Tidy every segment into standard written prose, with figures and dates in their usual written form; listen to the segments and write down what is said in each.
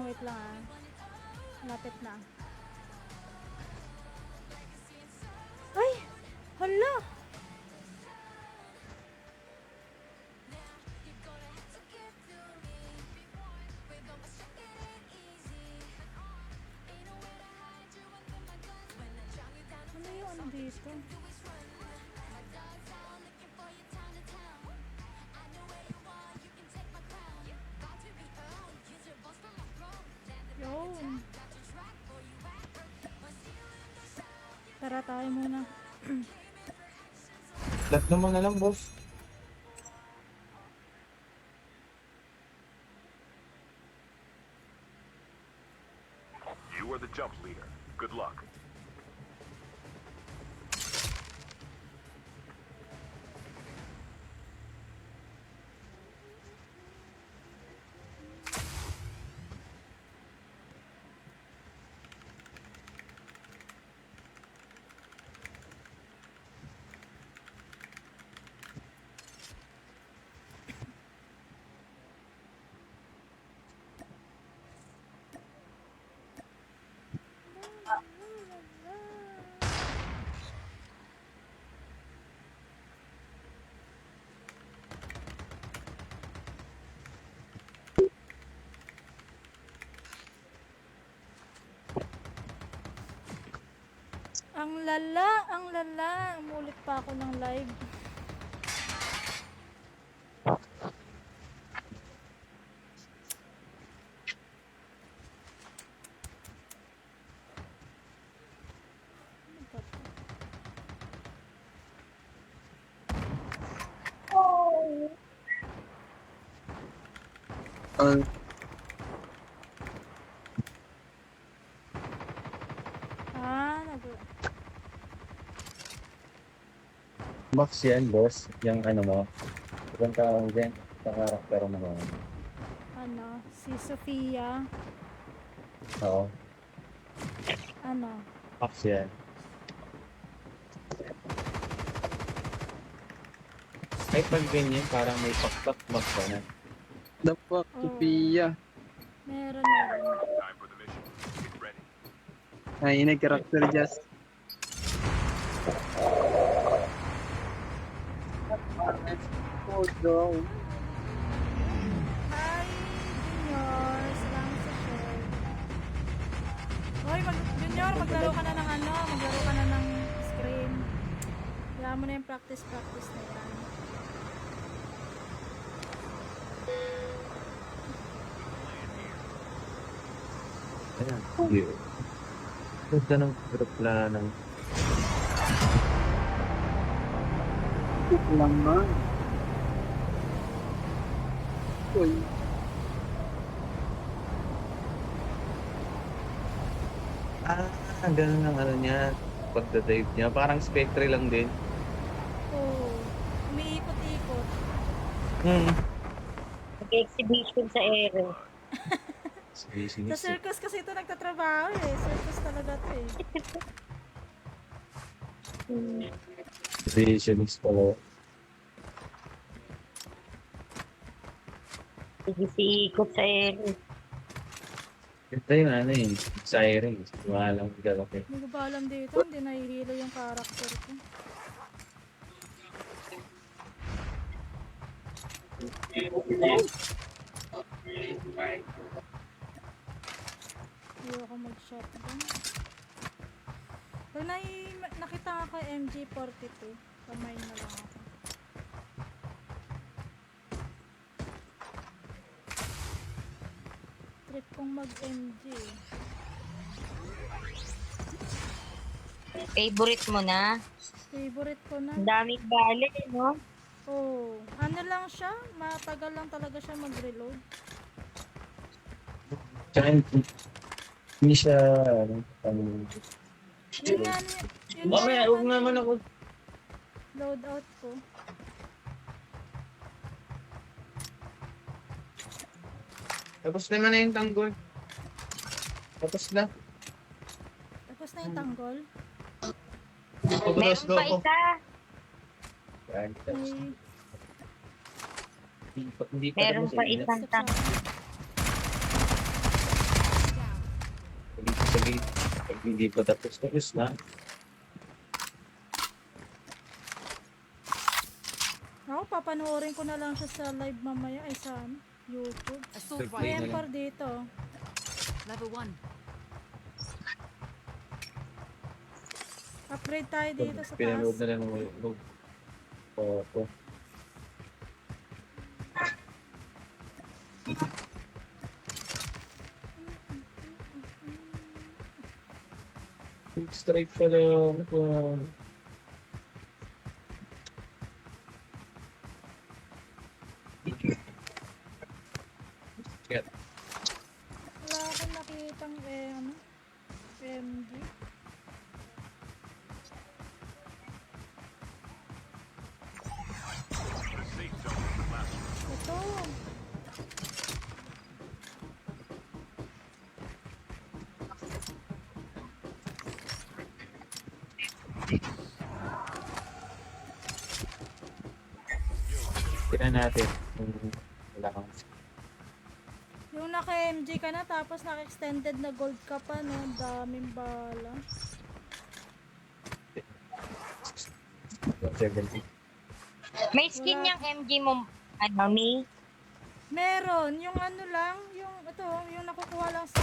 wait lang ah. Lapit na. Ay! Hala! Ano yung ano dito? Yun. Tara tayo muna. Tatlo mo na lang, boss. You are the jump leader. Good luck. Ang lala, ang lala. Umulit pa ako ng live. Ano ba to? Box yan, boss. Yung ano mo. Ibang tawag din. Sa karakter mo. Ano? Si Sofia. Oo. Ano? Box yan. Ay, pag ganyan, parang may pakpak box ka na. The fuck, Sophia. Meron. Time for the mission. Get ready. Ay, nag-character just. Oh, no. Hi, Junior. Salamat sa share. Hoy, Junior, maglaro ka na ng ano? Maglaro ka na ng screen. Kaya mo na yung practice na yan. Ayan. Sige. Ganda ng aeroplano. Lang man. Uy. Ganun ang ano niya. Pagdadive niya. Parang Spectre lang din. Oo. Umiikot-ikot. Nag-exhibition sa ere. Sige. Sa circus kasi ito nagtatrabaho eh. Circus talaga to eh. Creationist pala. Nag-iikot sa ere. Ito yung ano eh. Siren. Walang galaki. Hindi ko ba alam dito. Hindi nahihilo yung character ko. Hindi ako mag-shotgun. Pag nakita ako MG42, kamay na lang ako. Trip kong mag-MG. Favorite mo na. Favorite ko na. Ang daming bale, no? Oh, ano lang siya? Matagal lang talaga siya mag-reload. Tsaka hindi siya Yun nga, yun mamaya, nga huwag naman ako. load out ko. Tapos naman na yung tanggol. Tapos na. Tapos na yung tanggol. Meron pa isa. Yan. May Hindi pa Meron tapos pa eh. isang tank. Hindi pa tapos na. Ako, papanoorin ko na lang siya sa live mamaya ay sa YouTube. Assault Play rifle. na Emper dito. Level 1. Upgrade tayo dito sa Pinanood taas. na lang ng Opo. Strike pala. Ano pa? Shit. Wala akong nakitang MG. The safe zone is the last one. Ito. Tira natin. Wala kang Yung naka-MG ka na tapos naka-extended na gold ka pa, no? Daming bala. 70. May skin Wala. yung MG mo, ano, Mi? Meron. Yung ano lang, yung nakukuha lang sa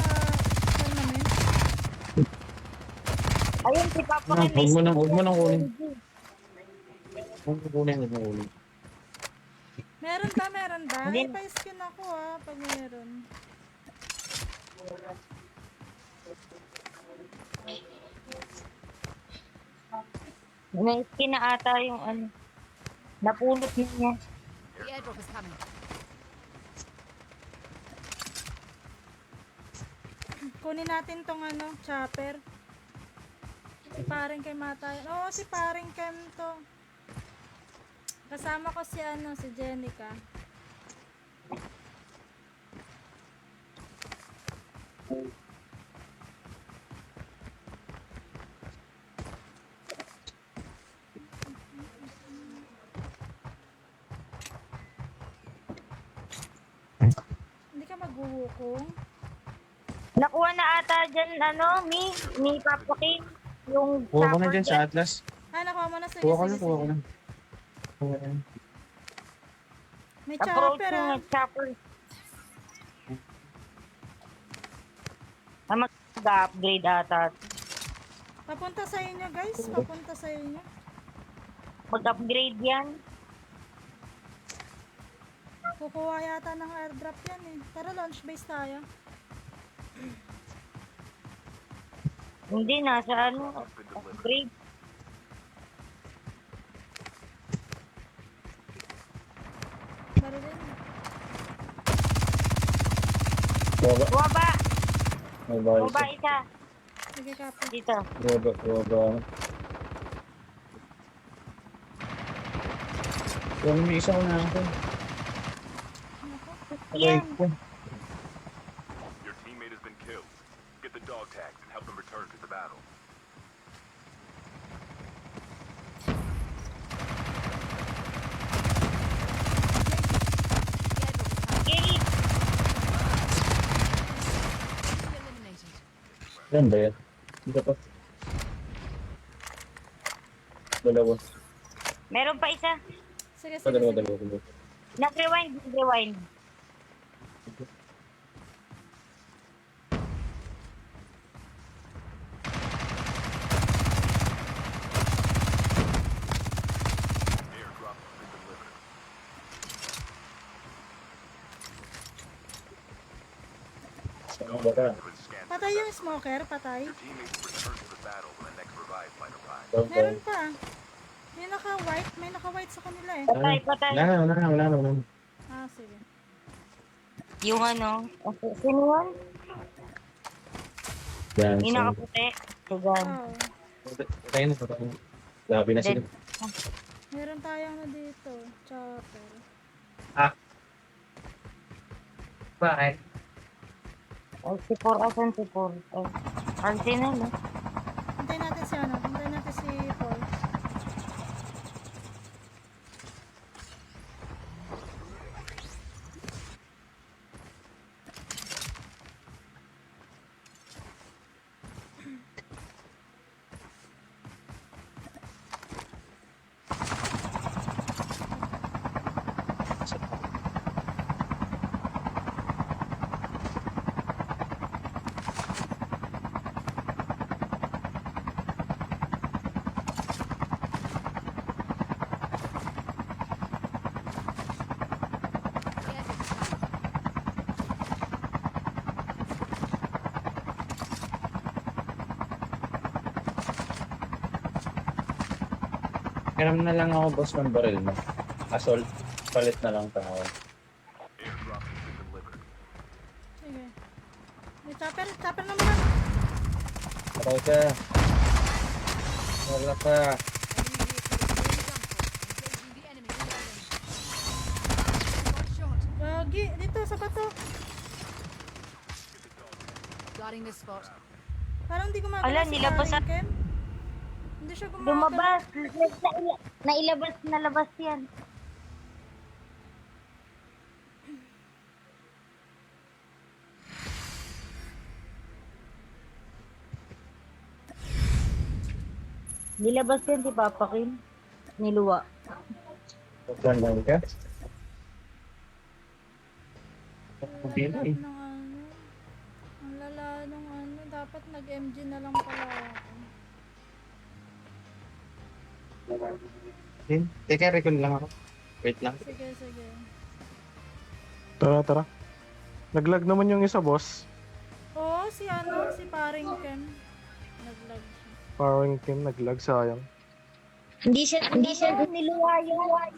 tournament. Ayun, si Papa Ah, Ken, may skin huwag mo nang yung kunin. MG. Huwag mo kunin, huwag mo kunin. Meron ba? Meron ba? Hindi. Ay, pa-skin ako pag meron. May skin na ata yung ano. Napulot niya. The airdrop is coming. Kunin natin tong chopper. Si paring kay Matayan. Oo, si paring Kem to. Kasama ko si Jenica. Hindi ka maghuhukong. Nakuha na ata dyan, ano, Mi Papa Ken. Yung Kuha ko na chopper dyan sa Atlas. Nakuha mo na. Sige, Kuha ko na, sige, kuha ko sige. na. Kuha ko na. May Approach chopper yung chopper. Na mag-upgrade ata. Papunta sa inyo, guys. Papunta sa inyo. Mag-upgrade yan. Kukuha yata ng airdrop yan eh. Tara, launch base tayo. Hindi, nasa ano, Has been delivered. upgrade. Barilin. Kuha ba? Baba, May bahay baba siya. isa. Sige, copy. Dito. Kuha ba? Kuha mo yung isa ko na ako. Yan. Ko. Your teammate has been killed. Get the dog tags and help them return to the battle. The airdrop is coming. Okay. Eliminated. Yan ba yan? Dito pa. Dalawa. Meron pa isa. Sige, sige, Dalawa. sige. Nag-rewind. Airdrop has been delivered. Ano ba ka? Has been scanned. Patay yung smoker, patay. Your teammate will return to the battle when the next revive flight arrives. Down, Meron down. pa. May naka-white sa kanila eh. Patay, patay. Wala na. Ah, sige. Yung ano. Okay. Sino yun? Yan. Yung nakaputi. Sigan. Oo. Patay na. Labi na sila. Meron tayong dito. Chopper. Bakit? Ay, si Por. Asan si Por? Ay, Arsenal, no? Hintayin natin si Hintayin natin si Paul. Hiram na lang ako boss ng baril mo. Assault, palit na lang tayo. Airdrop has been delivered. Sige. May chopper. Chopper naman. Patay ka. Wala ka. Engaging the enemy. Reloading. One shot. Gagi. Dito sa bato. Guarding this spot. Parang hindi gumagalaw Ala, si nilabas Paring Ken. Hindi siya gumagalaw. Lumabas. Nailabas, nalabas yan. Nilabas yan si Papa Kim. Niluwa. Pagkandan ka. Hindi na eh. Ng ano. Ang lala nung ano. Dapat nag-MG na lang pala ako. Din, teka, recall lang ako. Wait lang. Sige, sige. Tara, tara. Naglag naman yung isa, boss. Oo, si ano, si Paring Ken. Naglag siya. Parang Kim naglag, sayang. Hindi siya niluwa yun.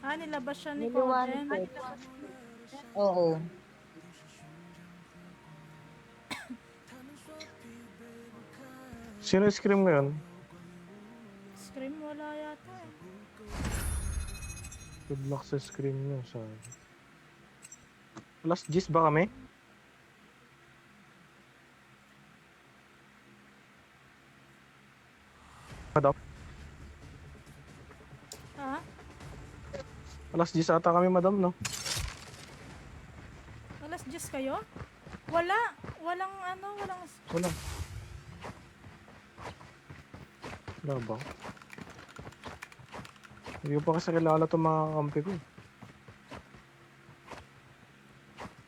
Ah, nilabas siya ni Niluwa ni Coden. Coden. Oo. Sino scream ngayon? Scream wala yata eh. Good luck sa scream niyo, sayang. Last gis ba kami? Madam? Ha? Alas 10 ata kami, madam, no? Alas 10 kayo? Wala. Walang ano, walang... Wala. Wala ba? Hindi ko pa kasi kilala itong mga kampi ko.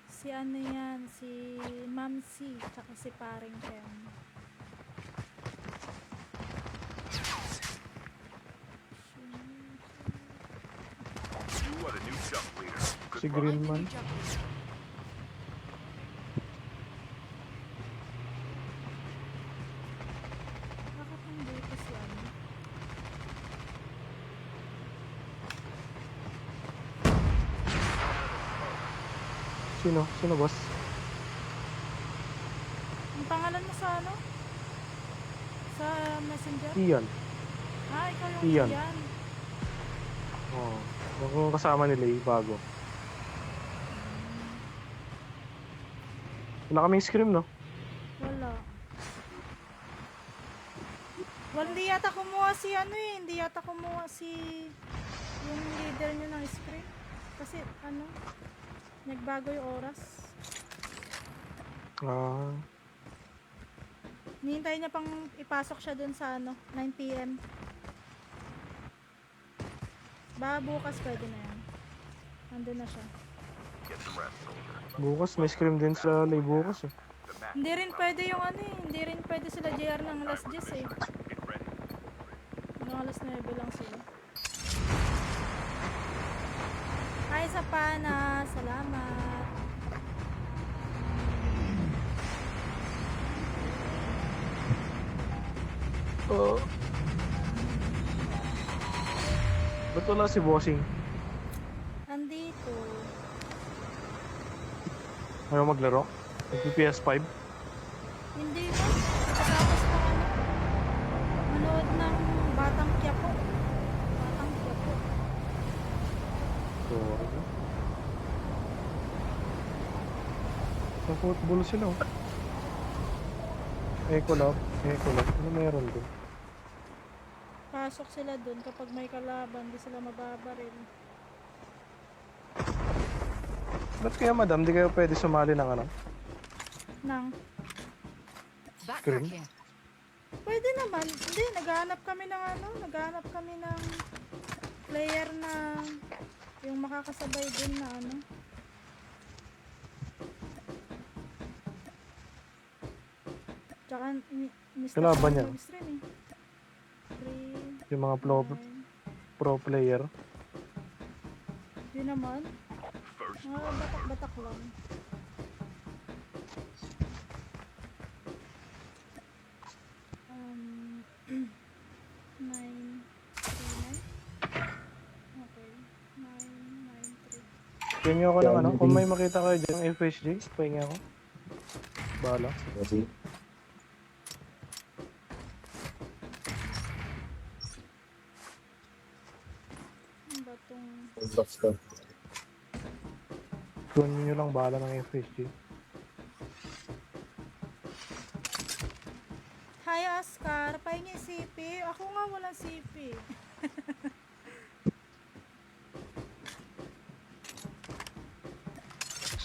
Si ano yan, si Ma'am C, tsaka si Paring Ken. You are the new jump leader. Good Si luck. Greenman. New jump leader. Bakit hindi ko si ano? Sino? Sino, boss? Ang pangalan mo sa ano? Sa messenger? Ian. Ah, ikaw yung Ian. Ian. Oo. Yung kasama nila bago. Wala kaming scream, no? Wala. Well, hindi yata kumuha si ano eh. Hindi yata kumuha si yung leader niyo ng screen. Kasi ano, nagbago yung oras. Ah. Hinihintay niya pang ipasok siya dun sa ano, 9 PM. Baka bukas pwede na yan. Nandun na siya. Get some rest, soldier. Bukas, may scream din sa lay bukas, eh. The match Hindi rin pwede yung ano eh. Hindi rin pwede sila JR ng alas 10 eh. get ready. Ng alas 9 lang sila. Hi sa pana. Salamat. Oo. Ba't wala si Bossing? Andito. Ayaw maglaro? PS5? Hindi mo. Pagkatapos ng ano. Manood ng Batang Quiapo. Batang Quiapo. Sorry. Sa football sila, oh. Eco lab. Ano meron doon? Pasok sila dun kapag may kalaban. Di sila mababaril. Ba't kaya, madam, di kayo pwede sumali ng ano? Nang. Backpack Scream? here. Pwede naman. Hindi. Naghahanap kami ng ano. Naghahanap kami ng player na yung makakasabay din na ano. Tsaka Mr. Kalaban niya? Stream eh. 3, Yung mga pro player. Di naman. First Mga batak-batak lang. Bigyan niyo ako ng ano. Kung may makita kayo dyan, FHG, pahingi ako. Bala. Kasi, Ano ba tong... box to. Kunin niyo lang bala ng FHG. Hi, Oscar. Pahingi CP. Ako nga walang CP.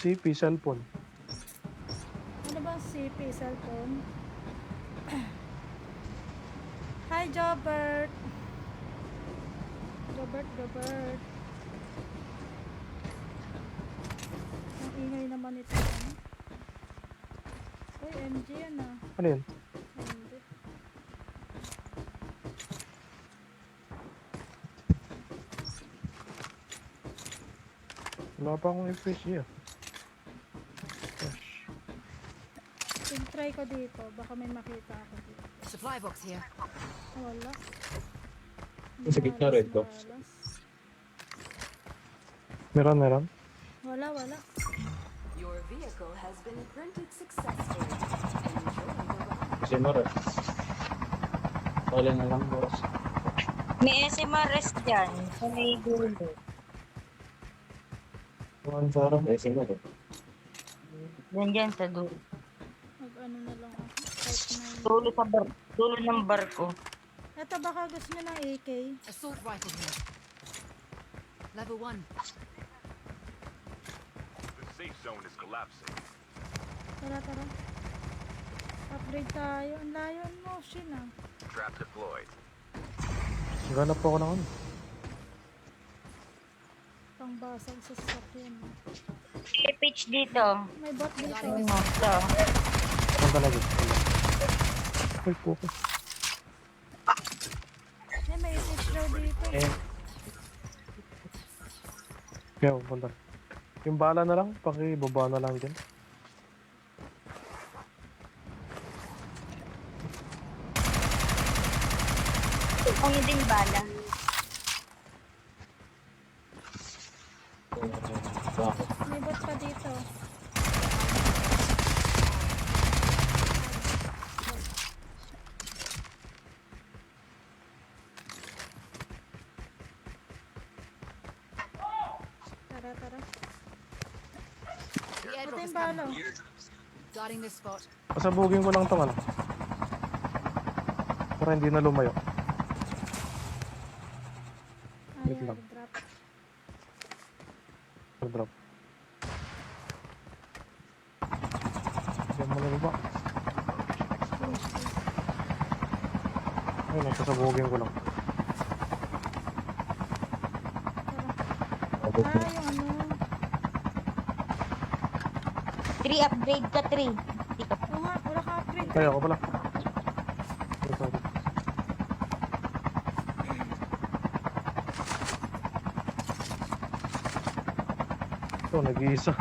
CP, cellphone. Ano ba ang CP? Cellphone? Hi, Jobert. Jobert. Ang ingay naman ito. Ano? Uy, MG yan ah. Ano yun? Hindi. Wala pa akong FHG ah. Try ko dito. Baka may makita ako dito. Supply box here. Wala. Sa gitna, red box. Malas. Meron. Wala. Your vehicle has been printed successfully. Enjoy the ride. Kasi mara. Wala na lang, boss. May SMRS dyan. Sa may dulo. One sarang. Kasi mara. Dyan sa dulo. Mag-ano na lang ako. Kahit may... Dulo ng barko. Eto, baka gusto nyo ng AK. Assault rifle here. Level 1. The safe zone is collapsing. Tara. Upgrade tayo. Ang layo ang motion ah. Trap deployed. Ganap po ako ng ano. Pangbasag sa sasakyan. Pitch dito. May bot dito. Ano to? Punta na dito. Ay, puko. May switch daw dito. Kaya punta. Yung bala na lang, pakibaba na lang dyan. Kung din bala. Bakit? May bot pa dito. Tara. The Ito airdrop is yung coming. balo. Guarding this spot. Pasabugin ko lang tong ano. Para hindi na lumayo. Wait Ayan, lang. drop. Drop. Diyan mo na baba. Ayun, pasabugin ko lang. Abot Ah, na. yung ano. 3 upgrade ka 3. Oo nga, wala ka upgrade. Ay, ako pala. Sorry. Ito, nag-iisa.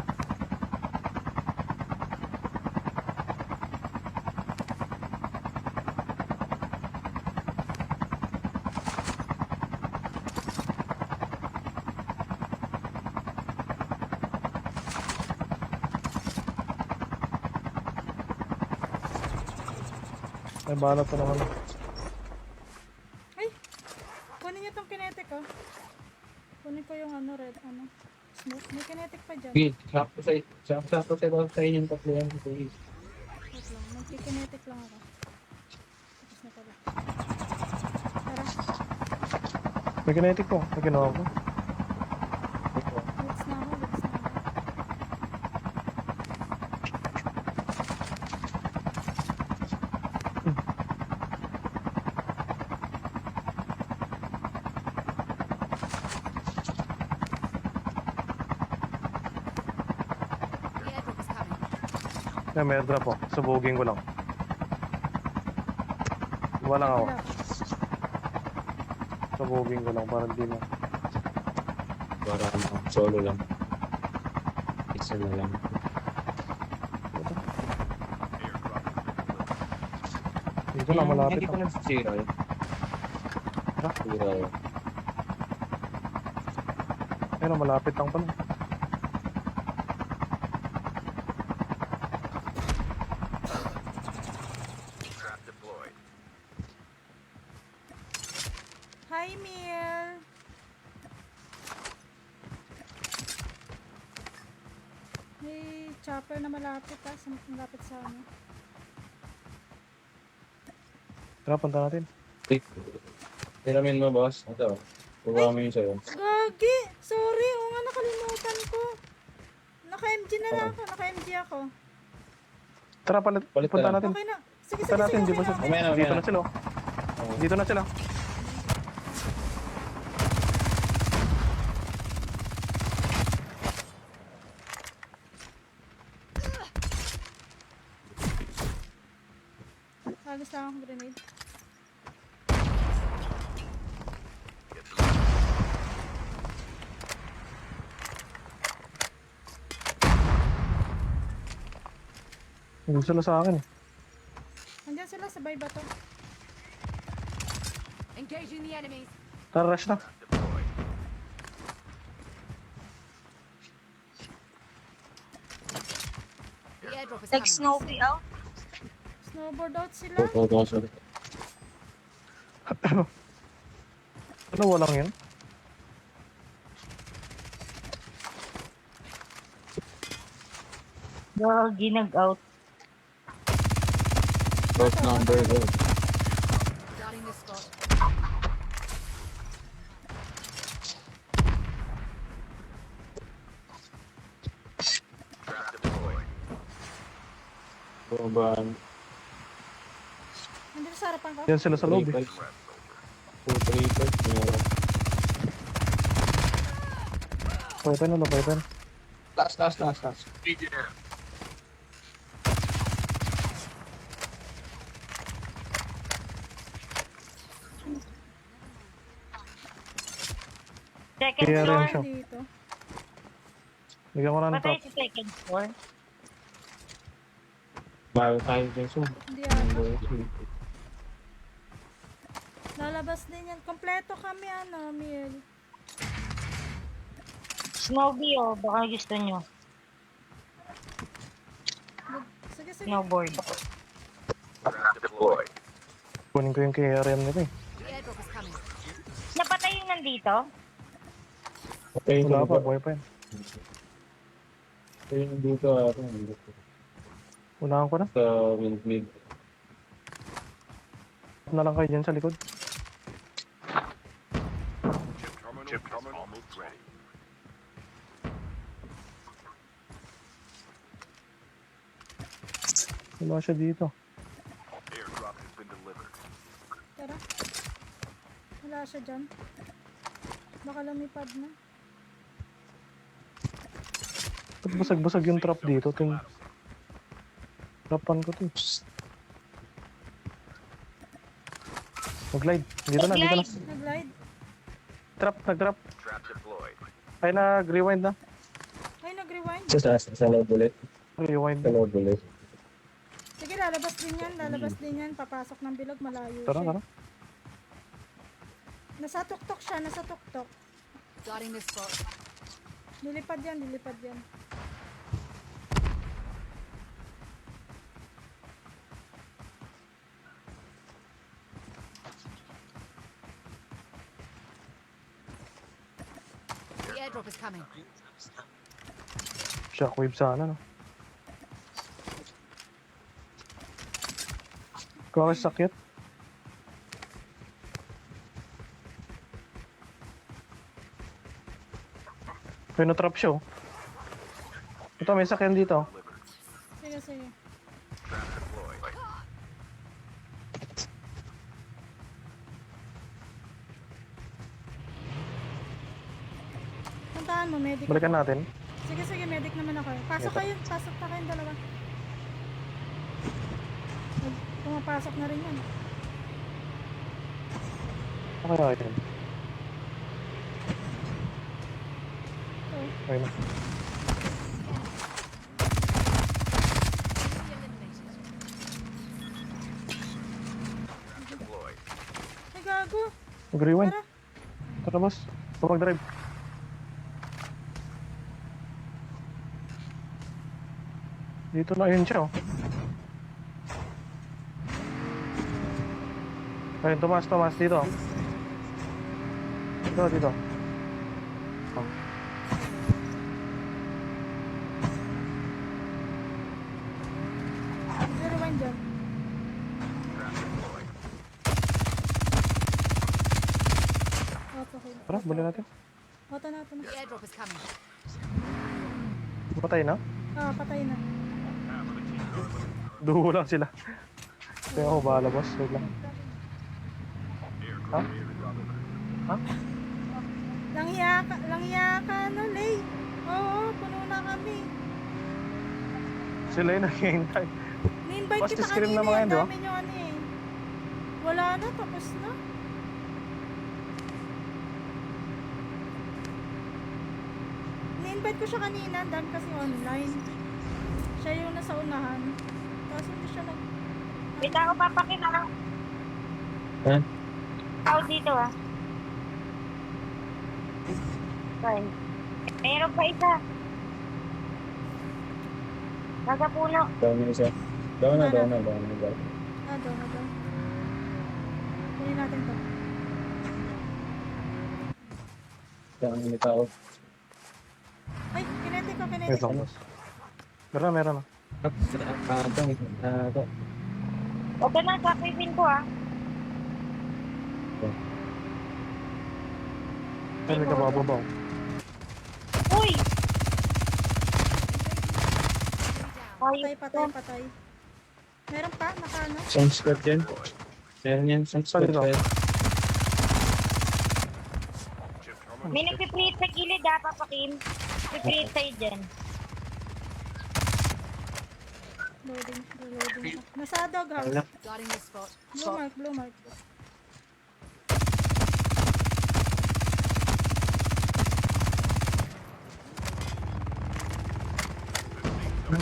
May balat pa naman. Ay! Kunin niyo tong kinetic oh. Kunin ko yung ano, red, ano. Smoke. May kinetic pa dyan. Sige, sakto sa inyong tatlo yan. Sige. Wait lang, magkikinetic lang ako. Tapos na pala. Tara, May kinetic po. May ginawa ko. let's na ako. The airdrop is coming. May airdrop po. Sabugin ko lang. Wala ako. Wala. Sabugin ko lang para hindi na. Para ano, solo lang. Isa na lang. Airdrop has been delivered. Dito lang malapit. Hindi ko nagsisira eh. Sira yun. Ayun, malapit lang pala. chopper na malapit ha. Malapit sa ano. Tara, punta natin. Tiramin mo, boss. Ito. Kuha mo yun sa'yo. Gagi! Sorry, oo nga nakalimutan ko. Naka-MG na lang ako. Naka-MG ako. Tara, Palit punta na. natin. Okay na. Sige, Punta natin, di ba okay sa... na. Mamaya na, Dito mamaya na na. sila. Dito na sila. Agos lang akong grenade. Hindi sila sa akin. Nandiyan sila, sabay ba to? Engaging the enemies. Tara, rush na. Deploy. The airdrop is Like coming. Snowy out. Snowboard out sila. Oo, sorry. Ano, walang yun? Gagi, nag-out. Boss number, go. Guarding this spot. Trap deployed. Bumabaan. Nandito sa harapan ko. Yan sila sa loob eh. Rifles. Full rifles. Meron. Weapon, ano, weapon? Last. Second Kaya rin floor. siya. Dito. Bigyan ko na ng Patay top. sa second floor. Bago tayo dyan, so. Hindi ata. Lalabas din yan. Kompleto kami ano, Miel. Snowy oh, baka gusto nyo. Sige. Snowboard. Trap deployed. Kunin ko yung KRM nila eh. The airdrop is coming. Napatay yung nandito? Okay, Wala pa, buhay pa yan. Ito yung dito, dito. Unahan ko na. Sa windmill. Na lang kayo dyan sa likod. Chip terminal almost ready. Wala siya dito. Airdrop has been delivered. Tara. Wala siya dyan. Baka lumipad na. Ba't basag-basag yung trap dito? Trapan ko to. Mag-glide. Dito na. Nag-glide. Nag-drop. Trap deployed. Ay, nag-rewind na. Ay, nag-rewind. Sa low bullet. Rewind Sa na. low bullet. Sige, lalabas din yan. Papasok ng bilog, malayo Tara, siya. tara. Nasa tuktok siya, nasa tuktok. Guarding this spot. Lilipad yan. The airdrop is coming. Shockwave sana, no? Kuha ka sa sakit. Ay, na-trap siya, oh. Ito, may sakyan dito. Sige. Trap deployed. Puntahan mo, medic. Balikan natin. Sige, medic naman ako. Pasok na kayong dalawa. Pumapasok na rin yan. Okay. Ito. Okay na. Deployed. Ay, gago. Mag-rewind. Tara. Tara, boss. Mag-drive. Dito na yun siya, oh. Ayun, Tomas, dito. Dito. Oh. nandyan? Okay. Tara, bali natin. Auto na, auto na. The airdrop is coming. Patay na. Ah, patay na. Duho lang sila. Kaya ako bahala, boss. Wait lang. Ha? Ha? Langya ka, no, Lay? Oo, puno na kami. Sila yung naghihintay. Ni-invite Boss, kita scream kanina, na mga yun, di ba? dami nyo ano eh. Wala na, tapos na. Ni-invite ko siya kanina, dahil kasi online. Siya yung nasa unahan. Tapos hindi siya nag... May tao papakin na. Ha? Tao dito ah. Fine. Meron pa isa. Nasa puno. Down yung isa. Down na. Ah, doon. Kunin natin to. Down yung tao. Ay, kinetic ko. Wait lang, boss. Meron na. Ito na, kakibin ko ah. Ay, may kabababaw. Uy! Ayos Patay. Meron pa? Nakano? Sound squad yan. Meron yan. Sound squad. Sorry, yan. May nagpipreet sa gilid ah, papakin. Pipreet sa'yo dyan. Loading pa. Nasa doghouse. Wala. Guarding the spot. Blue mark. The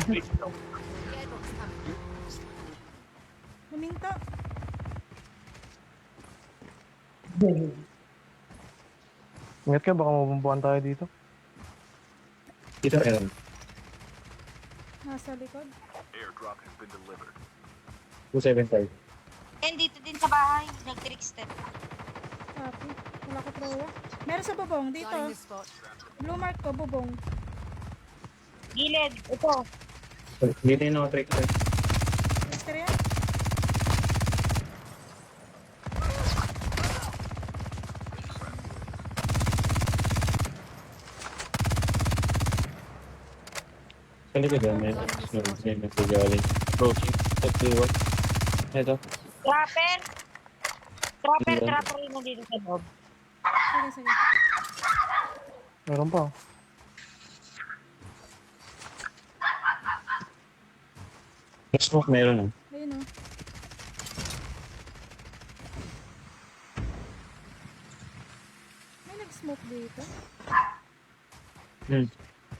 airdrop is coming. Huminto. Ingat ka, baka mabumbuhan tayo dito. Dito meron. Nasa likod. Airdrop has been delivered. 275. And dito din sa bahay, nag-trick step. Copy. Wala ko prowa. Meron sa bubong. Dito. Guarding the spot. Blue mark ko, bubong. Gilid, ito. Dito yung trick. Extra yan. Sa likod yan. May nagsigaling. Approaching. Tatlo. Ito. Trapper. Trapper rin na dito sa loob. Sige. Meron pa. Smoke meron. Ayun o. May nag-smoke dito.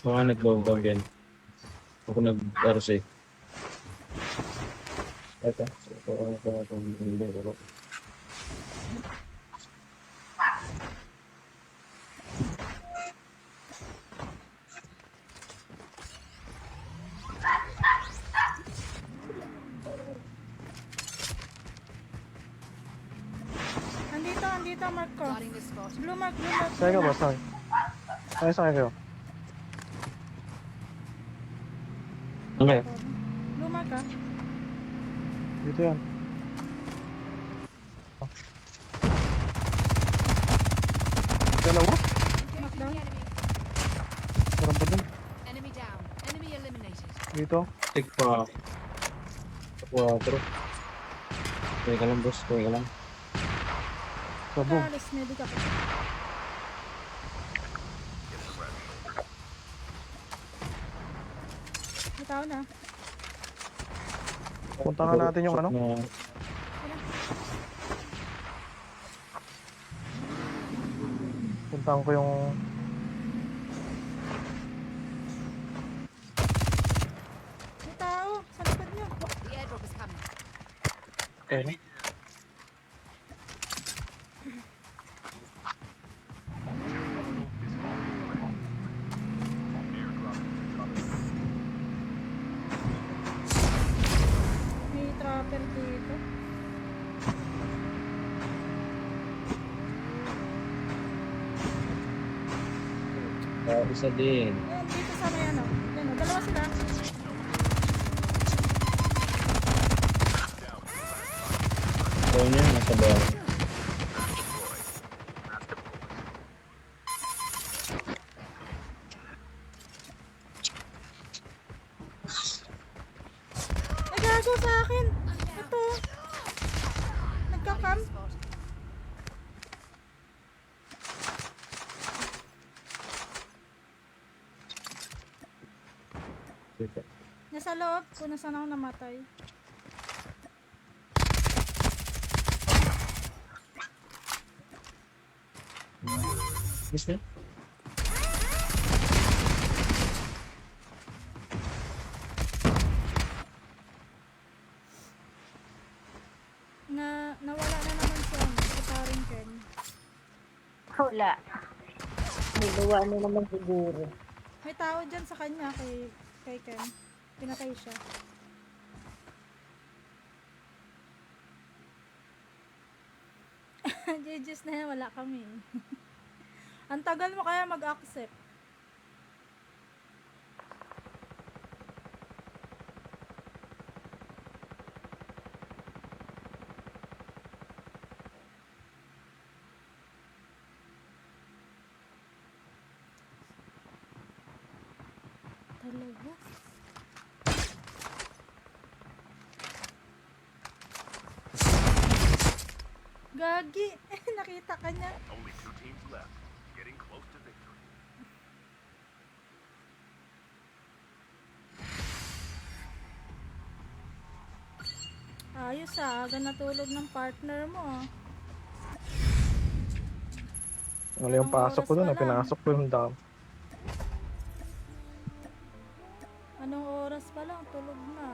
Baka nag-low din. Ako nag-RC. Ito. Ito. Andito, mark ko. Guarding the spot. Blue mark. Sakay ka, boss. Sakay kayo. Okay. Blue mark ah. Dito yan. Dalawa? Knockdown. Meron pa dun. Enemy down. Enemy eliminated. Dito. Take pa. 4. Kuya ka lang, boss. Kuya ka lang. Sabog. Alis, medic ako. May tao na. Punta na natin yung ano. Puntahan ko yung... May tao. Sa likod nyo. The airdrop is coming. Okay. May trapper dito. Isa din. Ayan, dito sa may ano. Yan o, dalawa sila. Phone niya, nasa bawah. Nagago sa akin. Ito. Nagka-cam. Nasa loob. Kung nasaan ako namatay. Miss niya? Nawala na naman siya. Si paring Ken. Wala. May gawa na naman siguro. May tao dyan sa kanya kay Ken. Pinatay siya. JJ's na yan, wala kami. Ang tagal mo kaya mag-accept. Talaga? Gagi! Nakita ka niya. Only 2 teams left. Getting close to victory. Ayos ah, aga natulog ng partner mo ah. Ano yung Anong pasok ko oras doon? pa lang? Pinasok ko yung dam. Anong oras pa lang? Tulog na.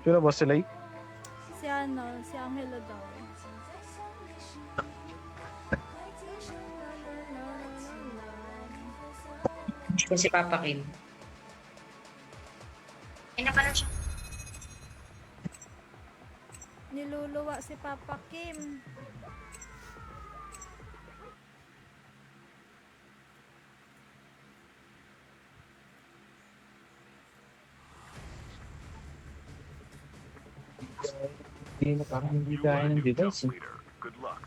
Sino ba sila? Si Angelo daw. Kung si Papa Kim. Ay, napala siya. Niluluwa si Papa Kim. Hindi na parang hindi You kaya are a ng new jump device. leader. Good luck.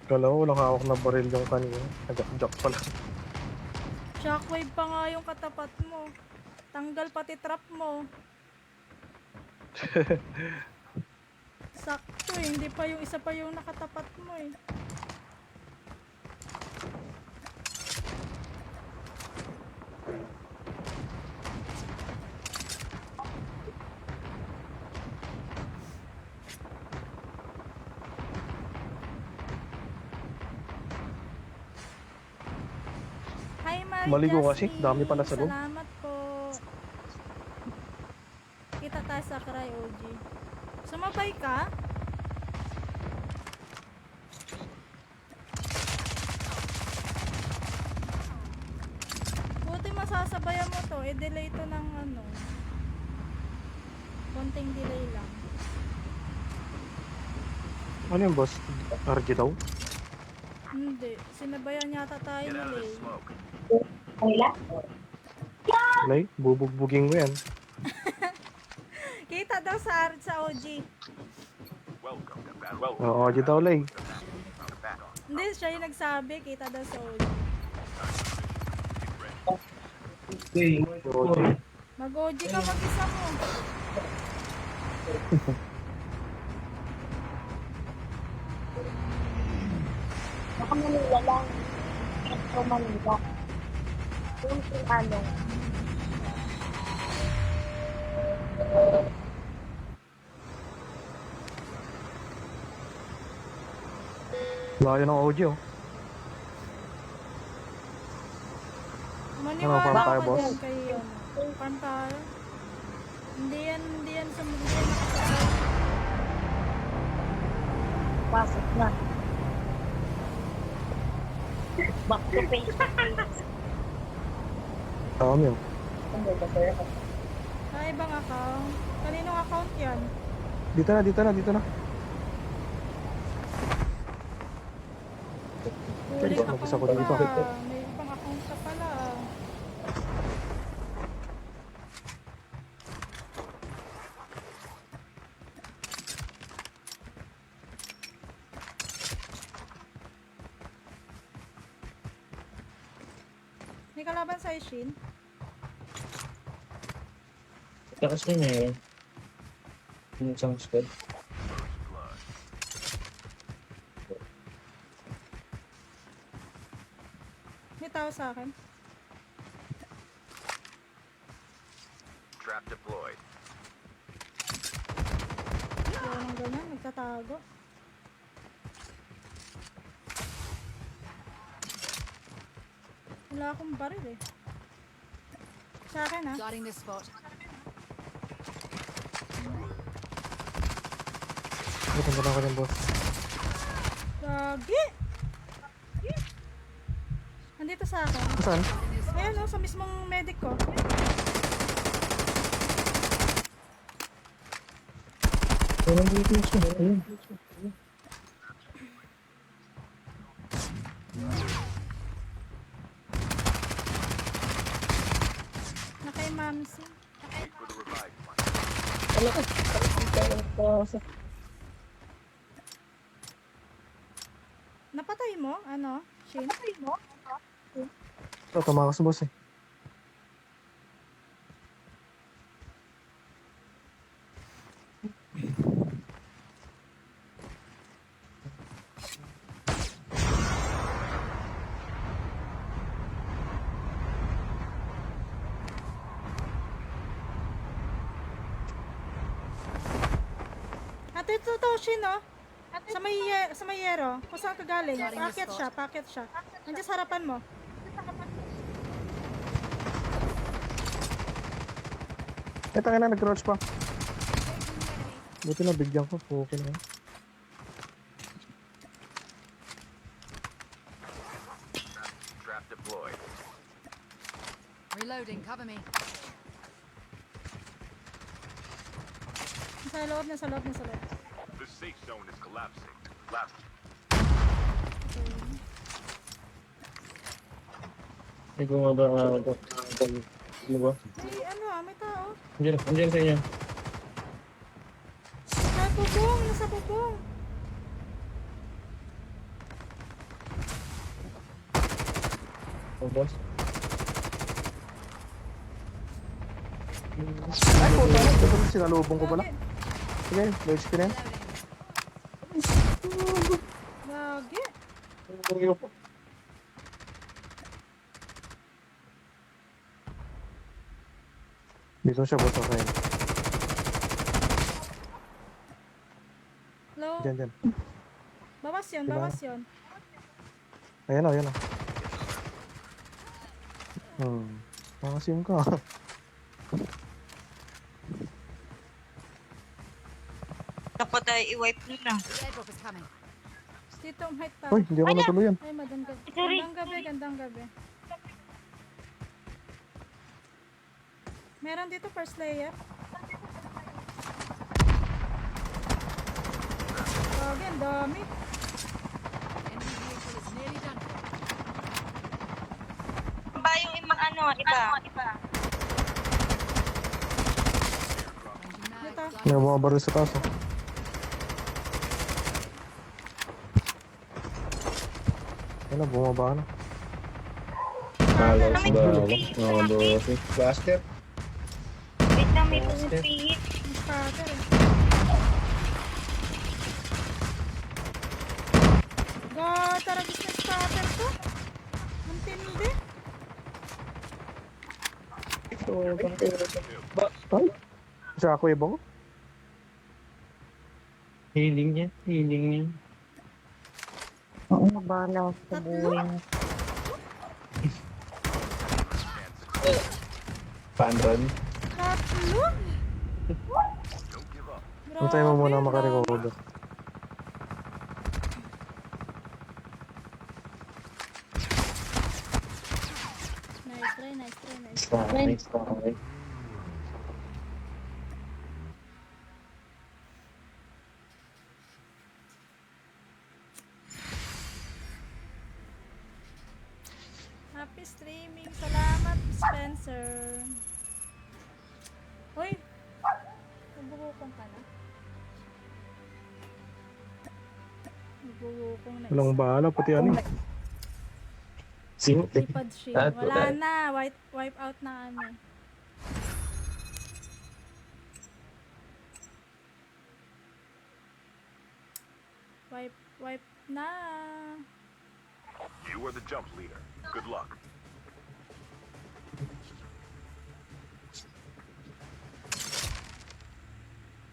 Kala ko walang hawak na baril yung kanina. Nag-jack pala. Shockwave pa nga yung katapat mo. Tanggal pati trap mo. Sakto eh, hindi pa yung isa pa yung nakatapat mo eh. Hi Marie Maligo kasi, Jasmine. dami pala sa loob. Salamat po. Kita tayo sa Cry OG. Sumabay ka? Buti masasabayan mo to. I-delay to ng ano. Konting delay lang. Ano yung boss? RG daw? Hindi. Sinabayan yata tayo Get ni out of Lay. the smoke. Lay, bubugbugin mo yan. Kita daw sa OG. Welcome to battle. Oo, RG daw, Lay. Hindi, siya yung nagsabi. Kita daw sa OG. OG. Mag-OG ka mag-isa mo. Baka Manila lang. Metro Manila. Yung ano. Layo ng OG oh. Maniwala farm ka tayo, boss? dyan kay farm tayo. Hindi yan sa hindi yan nakasabay. Pasok na. Back to face. Tama yun. Sa ibang account. Kaninong account yan? Dito na, dito na, dito na. Huling Ito, account mag-isa ko dito. ka. May ibang account ka pala. May kalaban sa Ishin? Takas na niya yun. Yung isang squad. May tao sa akin. Trap deployed. Ayaw ng ganyan, nagtatago. Wala akong baril eh. Sa akin ah. Guarding this spot. Punta na ako dyan, boss. Gagi! Nandito sa akin. Saan? Ayan oh, sa mismong medic ko. Walang dito siya. Ayun. Nakay Mamsi. Wait for the revive flight. Napatay mo? Ano? Shin? Napatay mo? Ito, tumakas boss eh. Ate, ito, Shin oh. Sa may yero. Kung saan ka galing? Packet siya. Nandiyan sa harapan mo. Ito nga na, nag-crouch pa. Buti na, bigyan ko. Okay na. Trap deployed. Reloading, cover me. Sa loob. The safe zone is collapsing. Last. Ay, bumaba nga ako. Ano ba? May ano ah, may tao. Andiyan sa inyo. Nasa bubong. Oh, boss. Ay, puta na. Ito na, sinalubong ko pala. Sige, low HP na yan. Gagi. Dito siya, boss. Okay. Low. Diyan. Bawas yun. Ayan o. Makasim ka. Dapat ay i-wipe nyo na. The airdrop is coming. Dito ang height pa. Uy, hindi ako natuluyan. Ay, magandang gabi. Sorry. Gandang gabi. Meron dito first layer. Gagi, ang dami. Enemy vehicle is nearly done. Ba yung iba? Ranging Dito. knife. May mga baril sa taas. Oh. Ayan na, bumaba na. Halos ba? Mga boss. Blaster. Wait lang, may pumipihit. Ang spatter eh. Taragis na spatter to. Ang tindi. Ay, siya ako ibang. Healing niya. Oo, nabala ako sa buhay mo. Panrod. Tatlo. Don't give up. Antay mo muna Grabe, makarecover. Nice try. Nice. streaming. Salamat, Spencer. Hoy! Nabubukong ka na? Nabubukong na Walang bahala, pati ano. Sino? Lipad shield. Ah, Wala wala. na. Wipe out na ano. Wipe na. You are the jump leader. Good luck.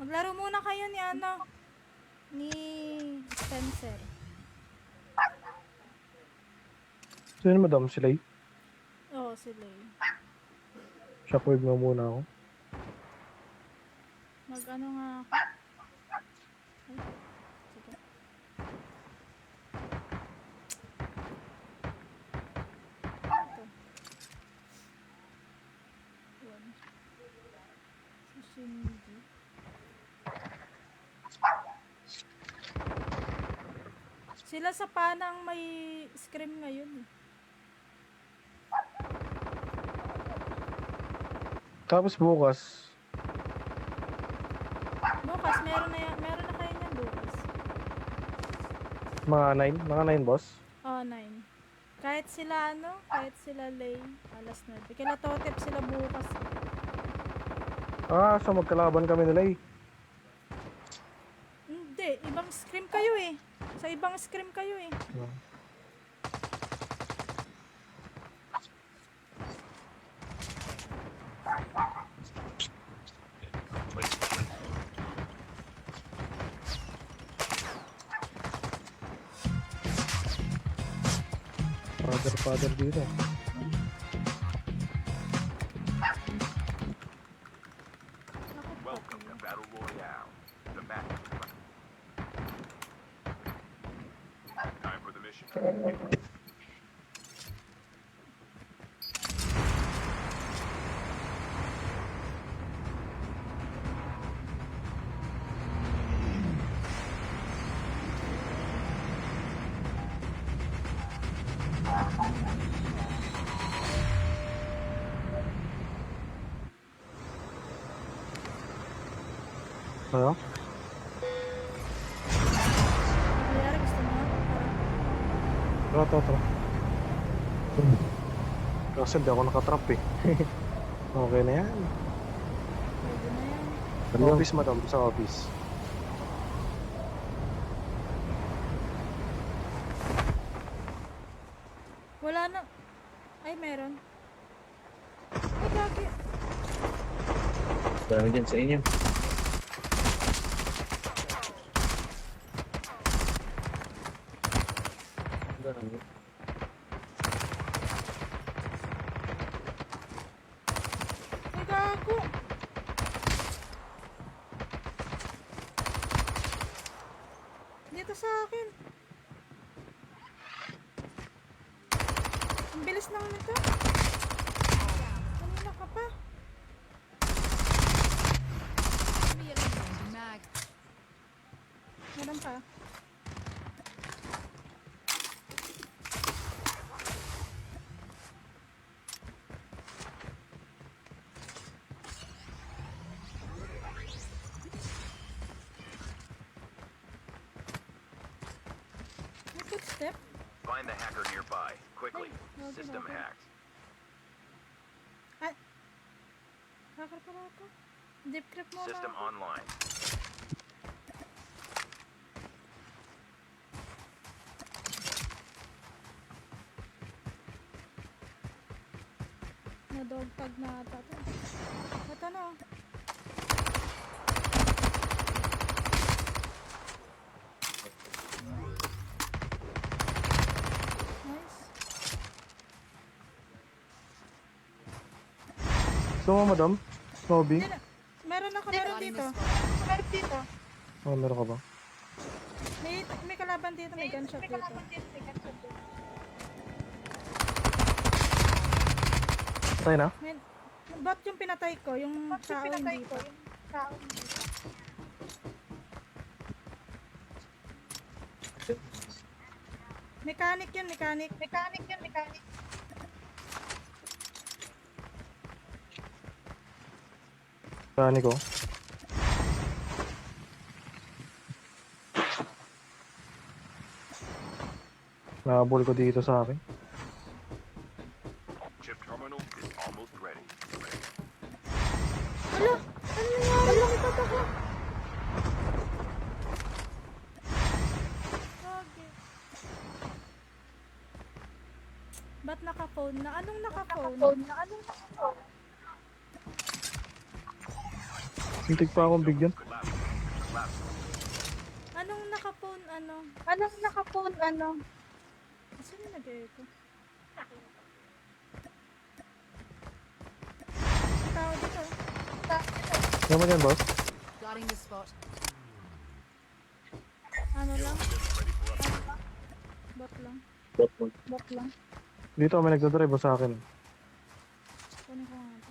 Maglaro muna kayo ni ano. Ni Spencer. Sino madam? Sila Oo, sila eh. Shockwave nga muna ako. Mag-ano nga ako. Ay, sige. Ito. Yun. Si Shinji. Sila sa panang may scream ngayon eh. Tapos bukas, Bukas, meron na kayo niyan bukas. mga 9 boss. Oh, 9. Kahit sila kahit sila Lay, alas 9. Kila Totep sila bukas. Ah, so magkalaban kami nila eh. Hindi, ibang scream kayo eh. Sa ibang scream kayo eh. Father dito. Welcome to Battle Royale. The match. Time for the mission. Ano? Kaya gusto mo? Tara. Kasi hindi ako nakatrap eh. Okay na yan. Pwede na yan. Ano? Office madam, sa office. Wala na. Ay, meron. Ay, gagi. Dami dyan sa inyo. Dami. Ay, gago. Dito sa akin. Ang bilis naman ito. Kanina ka pa. Mag. Meron pa. May footstep? Find the hacker nearby. Quickly. Ay, System okay. hacked. Ay! Hacker pala ako. Deep creep muna System ako. online. Na dog tag na ata to. Ito na. Nice. So madam, lobby. Hindi na. Meron dito. Meron dito. Oh, meron ka ba? May kalaban dito. May gunshot dito. Patay na? Bot yung pinatay ko. Yung tao hindi pa. Mechanic yun. Gani ko. Nahabol ko dito sa akin. Chip terminal is almost ready. Alo! Ano nangyari? Lumipat ako! Gagi. Ba't naka-phone na? Anong naka-phone? Hintig pa akong bigyan. Anong naka-phone ano? Sino nag-echo? May tao dito. Ano mo dyan, boss? Guarding the spot. Ano lang? Bot lang. Bot lang. Dito may nagdadrive sa akin. Kunin ko nga ito.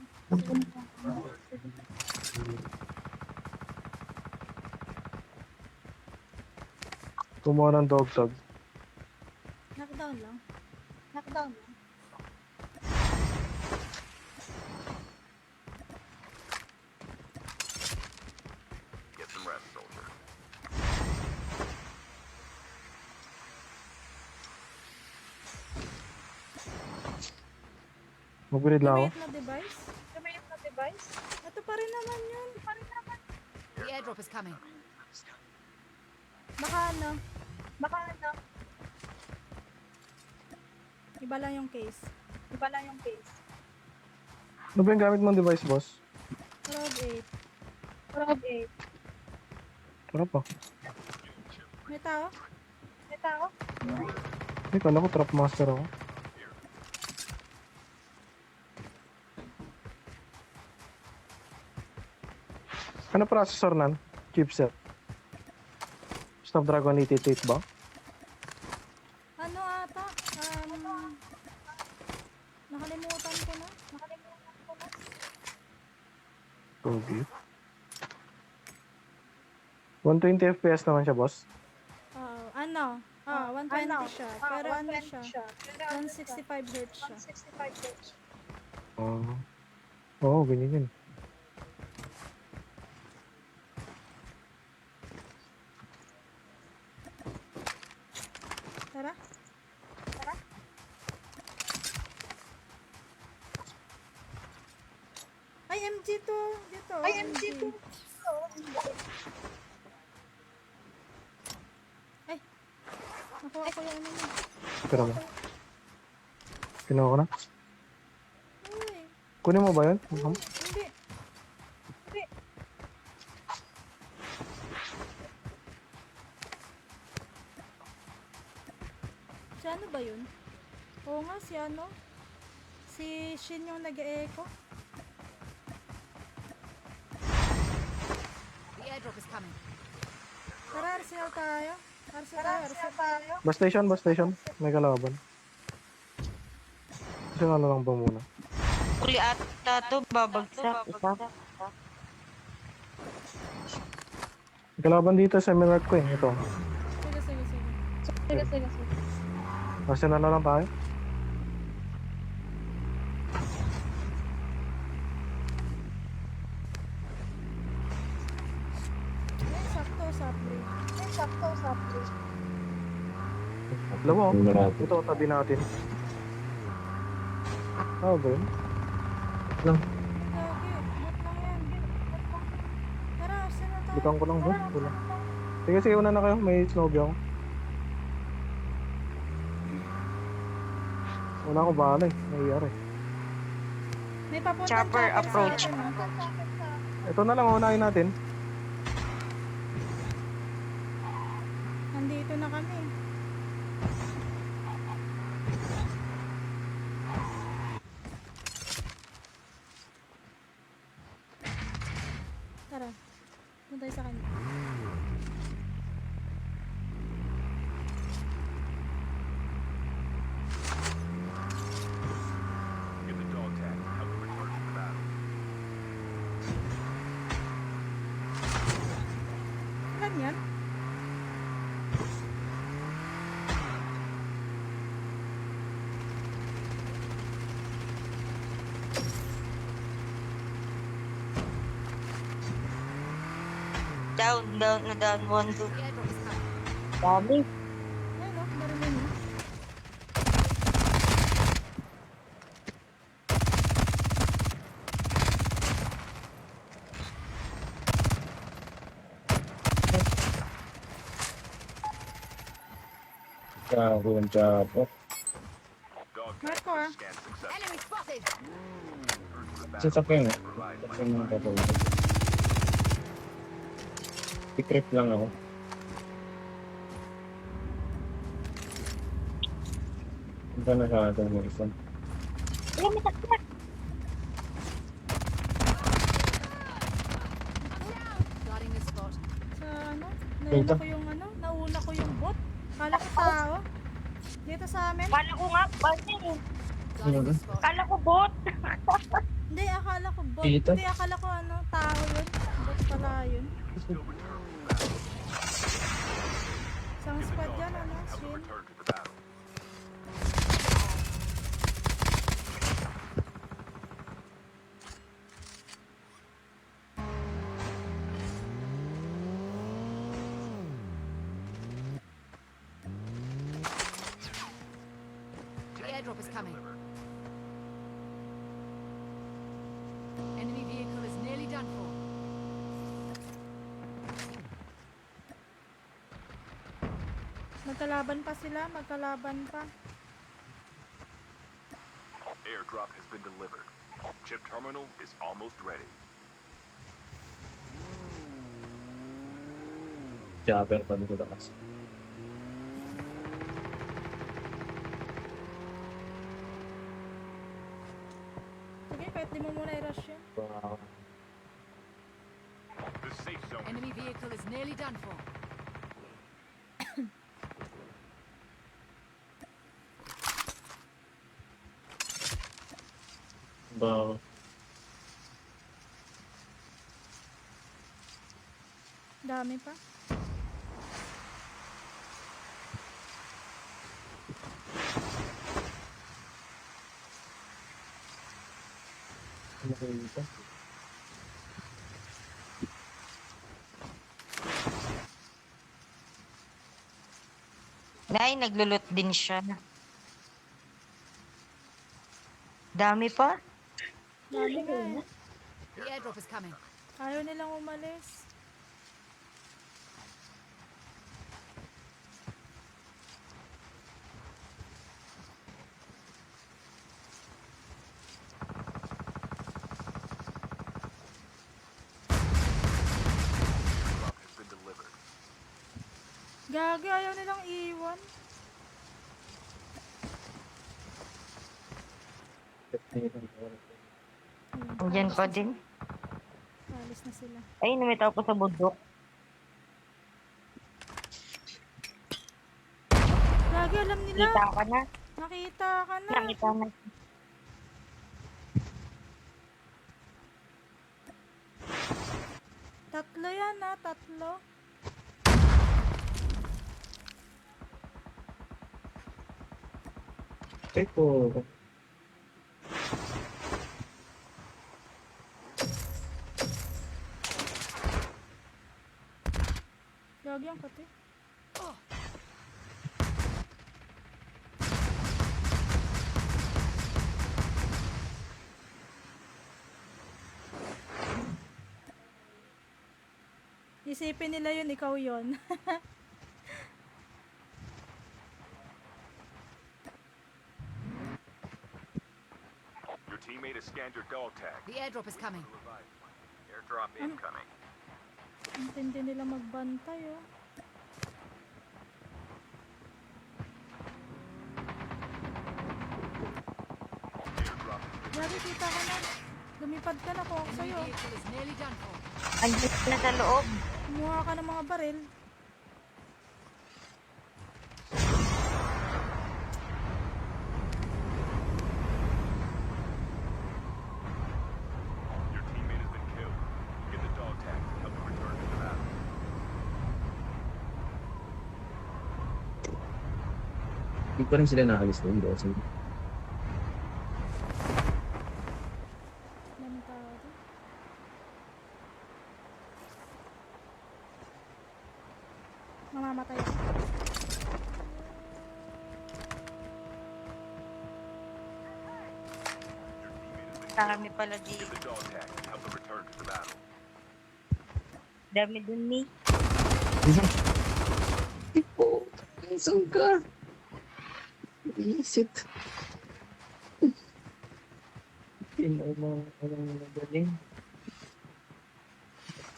Kumuha ng dog tag. Knockdown lang. Get some rest, soldier. Mag-grid lang ako. Gamit na device? Ito pa rin naman yun. The airdrop is coming. Baka ano? Iba lang yung case. Ano ba yung gamit mong device, boss? Rob 8. Tara pa. May tao? Ay, kala ko trap master ako. Ano processor nan? Chipset. Snapdragon 888 ba? Ano ata? Nakalimutan ko na. Okay. 120 FPS naman siya, boss. 120 siya. Pero ano siya? 165 Hz siya. Oo, ganyan yun. Tara. Ay, MG2. Dito. MG2. Ay. Nakuha ko yung ano mo. Pero mo. Kinuha ko na. Uy. Kunin mo ba yun? Hindi. Si ano ba yun? Oo nga, si ano? Si Shin yung nag-e-echo. The airdrop is coming. Tara, Arsenal tayo. Arsenal tayo. Bus station. May kalaban. Kasi ano lang ba muna? Uli ata to, babagsak. Isa. May kalaban dito sa Emerald ko eh. Ito. Sige. Arsenal na lang tayo. Ay, sakto, sapre. Alam mo, Tingnan natin. ito tabi natin. Ah, ba yun? Lagi, bot lang yan. Tara, Arsenal tayo. Bitan ko lang, boss. Wala. Sige, una na kayo. May snowball ako. Wala ko bahala eh. Nangyayari. May papuntang Chopper sa approach. atin, ah. Ito na lang, unahin natin. Nandito na kami. Tara. Doon tayo sa kanya. Get the dog tag and help them return to the battle. Ilan yan? Down, one, two. The airdrop is coming. Dami. Ayun o, narinig mo. Gago yung chapo. Dog tags Marco ah. scanned successfully. Enemy spotted. Sasakyan eh. Sasakyan yung kapag. I-trip lang ako. Punta na sa atin mo isa. Alam mo, taktak. Guarding the spot. Sa ano, Dito. nauna ko yung bot. Kala ko tao. Dito sa amin. Kala ko nga, bate. Guarding the spot. Kala ko bot. Hindi, akala ko bot. Dito? Hindi, akala ko tao yun. Bot pala yun. Isang squad yan, Help them Shin. return to the battle. The airdrop is coming. Enemy vehicle is nearly done for. Magkalaban pa sila, magkalaban pa. Airdrop has been delivered. Chip terminal is almost ready. Chopper pa dito kasi. Sige, kahit di mo muna i-rush yun. Wow. The safe zone. Enemy vehicle is nearly done for. Wow. Dami pa. Ano kayo dito? Nay, naglulot din siya. Dami pa? Dami nga eh. The airdrop is coming. Ayaw nilang umalis. Airdrop has been delivered. Gagi, ayaw nilang iwan. Andyan pa din. Alis na sila. Ay, numitaw ko sa bundok. Gagi, alam nila. Kita ka na. Nakita ka na. Nakita na. Tatlo yan tatlo. Teko. Gagi ang kati. Isipin nila yun, ikaw yun. Your teammate has scanned your dog tag. The airdrop is coming. Airdrop incoming. Ang tindi nila magbantay, oh. Airdrop has been Gagi, kita ka na. Lumipad ka na, kung ako Enemy sa'yo. vehicle is nearly done for. Andyan na sa loob. Kumuha ka ng mga baril. Your teammate has been killed. Get the dog tags and help them return to the battle. Hindi pa rin sila naalis doon, boss. Daming tao doon. Dami pala Get dito. the dog tags and help them return to the battle. Dami dun, Mi. Ipo. Isang ka. Isit. Walang magaling.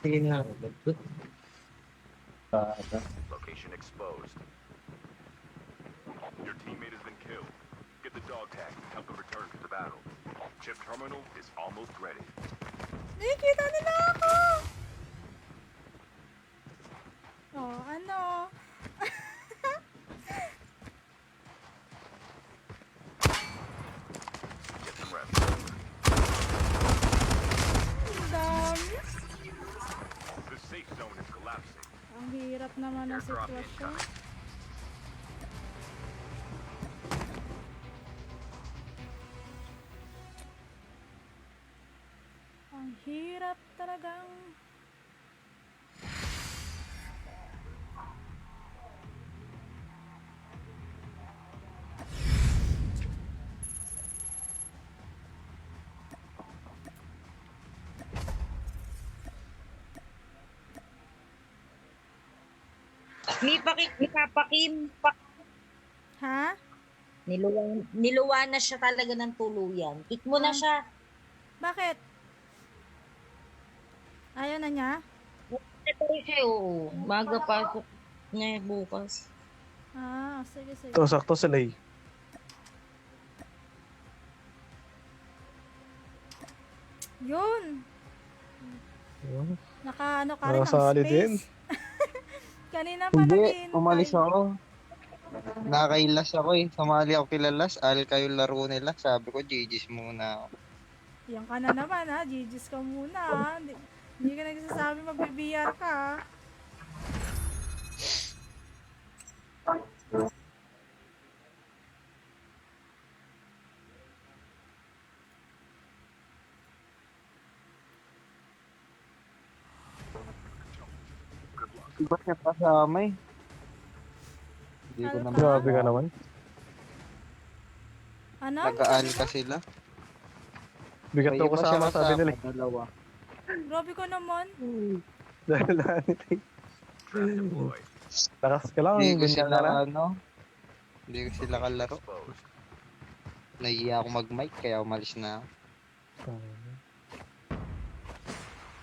Sige na. Location exposed. Your teammate has been killed. Get the dog tags and help them return to the battle. Chip terminal is almost ready. Nakikita nila ako! Oh, ano? Get some rest. Ang dami. The safe zone is collapsing. Ang hirap naman ng Airdrop sitwasyon. incoming. Ang hirap talagang... Mi Papa Kim. Ha? Niluwa na siya talaga ng tuluyan. Pick mo na siya. Bakit? Ayaw na niya? Ito rin siya, oo. Maga pasok niya bukas. Ah, sige, sige. Ito, sakto sila eh. Yun! Yun. Naka ano ka rin ng Nakasali din. space. Kanina pa Hindi, naghihintay. umalis ako. Nakailas ako eh. Sumali ako kilalas. Al kayo laro nila. Sabi ko, GG's muna ako. Yan ka na naman ha, GG's ka muna ha. Hindi ka nagsasabi mag-BR ka ha. Di ba siya kasama eh? Hindi ko Ano naman. ka? Grabe ka naman. Ano? Nag-aal Sabi ka mo? sila. Bigat May daw iba siya kasama, sabi nila. Dalawa. Grabe ka naman. Dahil lanit eh. Trap deployed. Lakas ka lang. Hindi ko ganyan sila ka na. ano. Hindi ko sila kalaro. Exposed. Nahiya ako mag-mic kaya umalis na ako.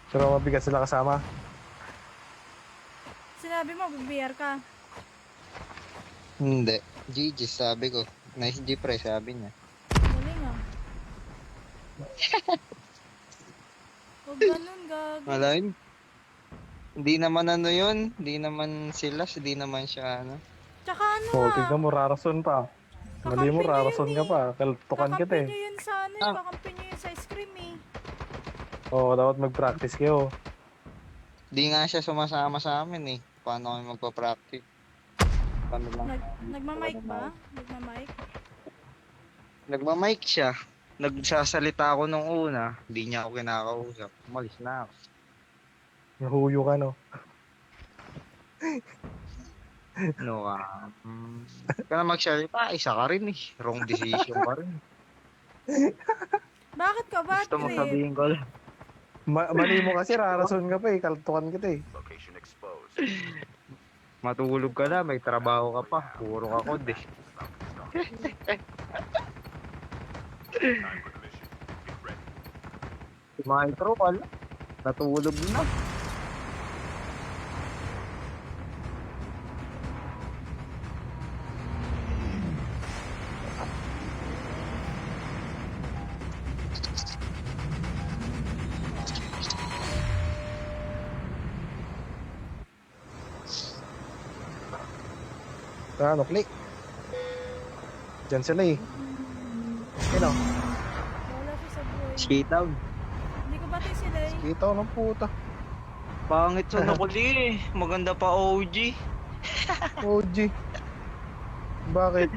Pero mabigat sila kasama. Sinabi mo, BR ka. Hindi. GG's sabi ko. Nice G pre sabi niya. Galing ah. Huwag ganun, gag. Malain. Hindi naman ano yun. Hindi naman sila. Hindi naman siya ano. Tsaka ano Oo, ah. tignan mo, rarason pa. Mali mo, Kakampi niyo rarason yun ka eh. pa. Kaltukan kita Kakampi eh. nyo yun sa ano eh. Kakampi nyo yun sa ice cream eh. Oo, dapat mag-practice kayo. Di nga siya sumasama sa amin eh. Paano kami magpa-practice? Kami lang. Nagmamic ba? Nagmamic? Nagmamic siya. Nagsasalita ako nung una. Hindi niya ako kinakausap. Umalis na ako. Nahuyo ka, no? No, ka na magsalita. Isa ka rin eh. Wrong decision ka rin. Bakit ka ba, Gusto mo Trip? sabihin ko lang. Mali mo kasi, rarason ka pa eh. Kaltukan kita eh. Location exposed. Matulog ka na. May trabaho ka pa. Puro ka kod eh. Time for the mission. Get ready. Si Maestro, wala. Natulog na. Ano, click. Diyan sila eh. Ayun o. Wala siya sa buhay. Skate-down. Hindi ko batay sila eh. Kita ko ng puta. Pangit sa nakuli eh. Maganda pa OG. OG. Bakit?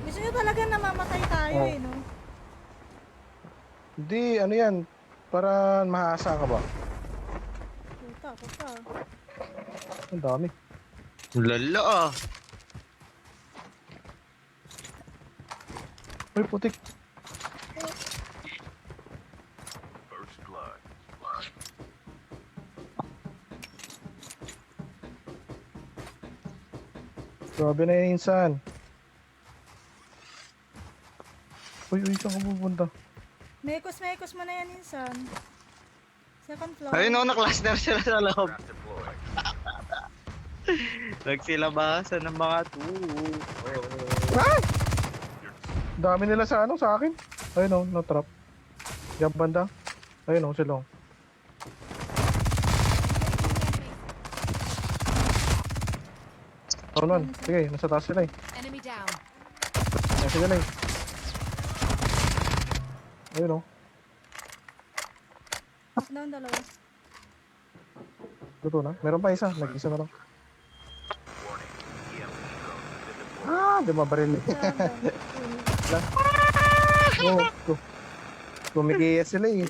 Gusto nyo talaga namamatay tayo Oh. eh, no? Hindi, ano yan? Para mahasa ka ba? Puta, ako pa. Ang dami. Lala ah. Uy, putik. Grabe na yung insan. Uy, saan ka pupunta? Mekos mo na yan, insan. Second floor. Ayun o, na-cluster sila sa loob. Trap deployed. Nagsilabasan ng mga Dami nila sa ano, sa akin. Ayun o, na-trap. Diyan banda. Ayun o, silong. Oh, nun. Sige, nasa taas sila eh. Enemy down. Nasa sila eh. Ayun o. Knockdown dalawa. Luto na. Meron pa isa. Nag-isa na lang. Warning. EMP drone has been deployed. Di mabaril. Kumikiyas sila eh.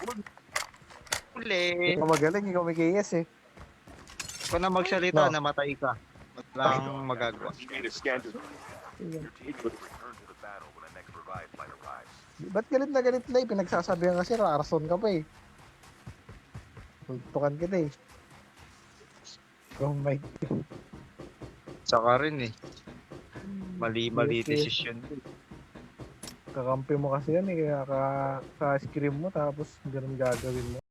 Uli. Ikaw magaling, ikaw kumikiyas eh. Kung na magsalita, No. namatay ka. Wala kang magagawa. Your team will return to the battle when the next revive flight arrives. Ba't galit na galit na eh? Pinagsasabihan kasi rason ka pa eh. Tuntukan kita eh. Oh my God. Saka rin eh. Mali Yes, yes. decision. Kakampi mo kasi yan eh. Kaya ka-scream mo tapos ganun gagawin mo.